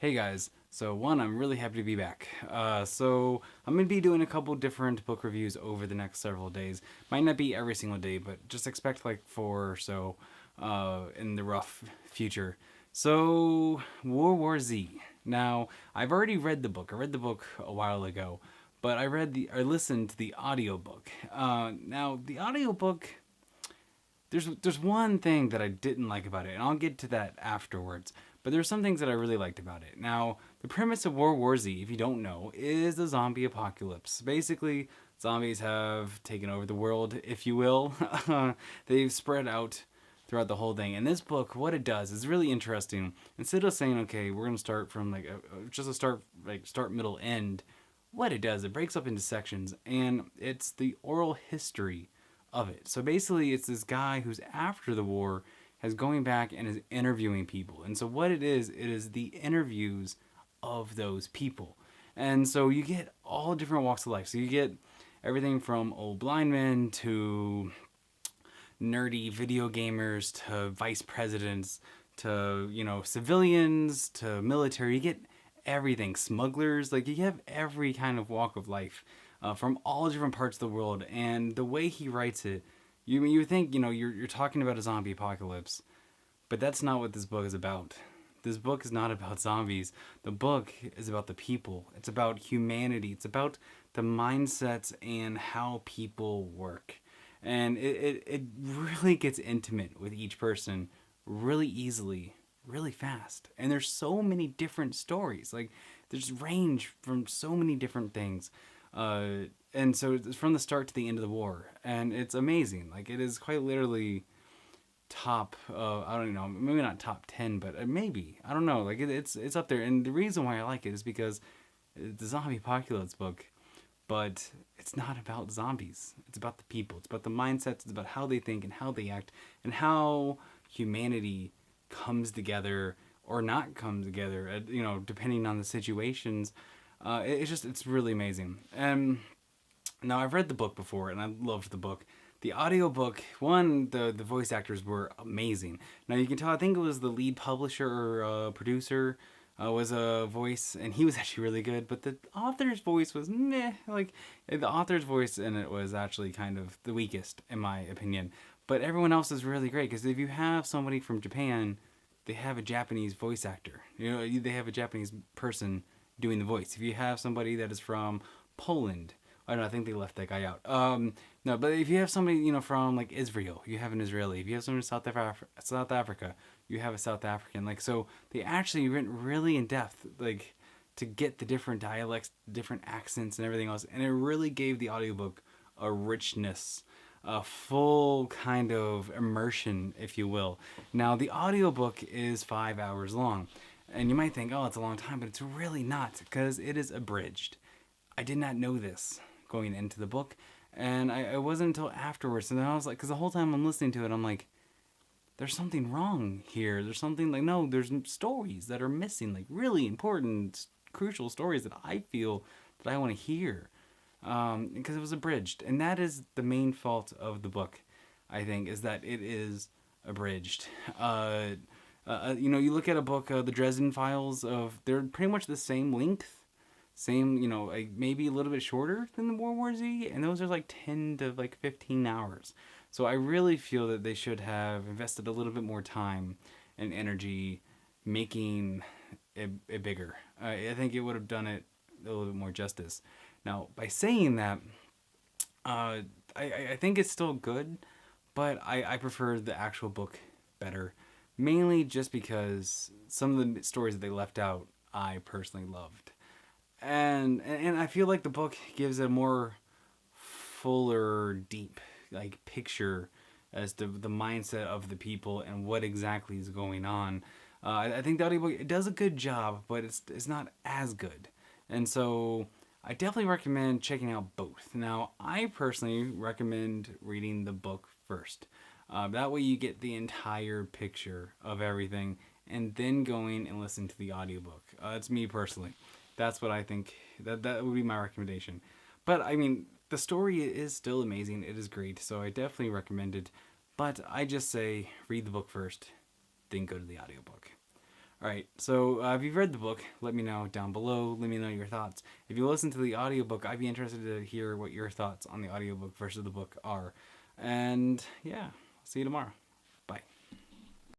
Hey guys, so one, I'm really happy to be back. So I'm gonna be doing a couple different book reviews over the next several days. Might not be every single day, but just expect like four or so in the rough future. So World War Z. Now I've already read the book. I read the book a while ago, but I listened to the audiobook. Now the audiobook, there's one thing that I didn't like about it, and I'll get to that afterwards. But there's some things that I really liked about it. Now, the premise of World War Z, if you don't know, is the zombie apocalypse. Basically, zombies have taken over the world, if you will. They've spread out throughout the whole thing. And this book, what it does is really interesting. Instead of saying, okay, we're gonna start from just a start, middle, end. What it does, it breaks up into sections, and it's the oral history of it. So basically, it's this guy who's after the war is going back and is interviewing people. And so what it is the interviews of those people. And so you get all different walks of life. So you get everything from old blind men to nerdy video gamers to vice presidents to, civilians to military. You get everything. Smugglers, like you have every kind of walk of life from all different parts of the world. And the way he writes it, you think you're talking about a zombie apocalypse, but that's not what this book is about. This book is not about zombies. The book is about the people. It's about humanity. It's about the mindsets and how people work. And it really gets intimate with each person really easily, really fast. And there's so many different stories. Like, there's range from so many different things. And so it's from the start to the end of the war. And it's amazing. Like, it is quite literally top I don't know, maybe not top 10, but maybe, I don't know, like it's up there. And the reason why I like it is because it's a zombie apocalypse book, but it's not about zombies. It's about the people. It's about the mindsets. It's about how they think and how they act and how humanity comes together or not comes together, depending on the situations. It's really amazing. And now I've read the book before and I loved the book. The audiobook, one, the voice actors were amazing. Now you can tell, I think it was the lead publisher or producer was a voice, and he was actually really good. But the author's voice was meh. Like, the author's voice in it was actually kind of the weakest, in my opinion. But everyone else is really great, because if you have somebody from Japan, they have a Japanese voice actor. They have a Japanese person doing the voice. If you have somebody that is from Poland, I don't know, I think they left that guy out. No, but if you have somebody, from like Israel, you have an Israeli. If you have somebody from South Africa, you have a South African. Like, so they actually went really in depth, like, to get the different dialects, different accents and everything else. And it really gave the audiobook a richness, a full kind of immersion, if you will. Now, the audiobook is 5 hours long. And you might think, oh, it's a long time, but it's really not, because it is abridged. I did not know this going into the book, and I wasn't until afterwards. And then I was like, because the whole time I'm listening to it, I'm like, there's something wrong here. There's something, like, no, there's stories that are missing, like really important, crucial stories that I feel that I want to hear, because it was abridged. And that is the main fault of the book, I think, is that it is abridged. You look at a book, the Dresden Files, they're pretty much the same length, same, like maybe a little bit shorter than the World War Z, and those are like 10 to like 15 hours. So I really feel that they should have invested a little bit more time and energy making it bigger. I think it would have done it a little bit more justice. Now, by saying that, I think it's still good, but I prefer the actual book better, mainly just because some of the stories that they left out I personally loved. And I feel like the book gives a more fuller, deep, like, picture as to the mindset of the people and what exactly is going on. I think the audiobook, it does a good job, but it's not as good. And so I definitely recommend checking out both. Now, I personally recommend reading the book first. That way you get the entire picture of everything, and then going and listening to the audiobook. It's me personally. That's what I think. That would be my recommendation. But I mean, the story is still amazing. It is great, so I definitely recommend it. But I just say read the book first, then go to the audiobook. All right, so if you've read the book, let me know down below. Let me know your thoughts. If you listen to the audiobook, I'd be interested to hear what your thoughts on the audiobook versus the book are. And yeah, see you tomorrow.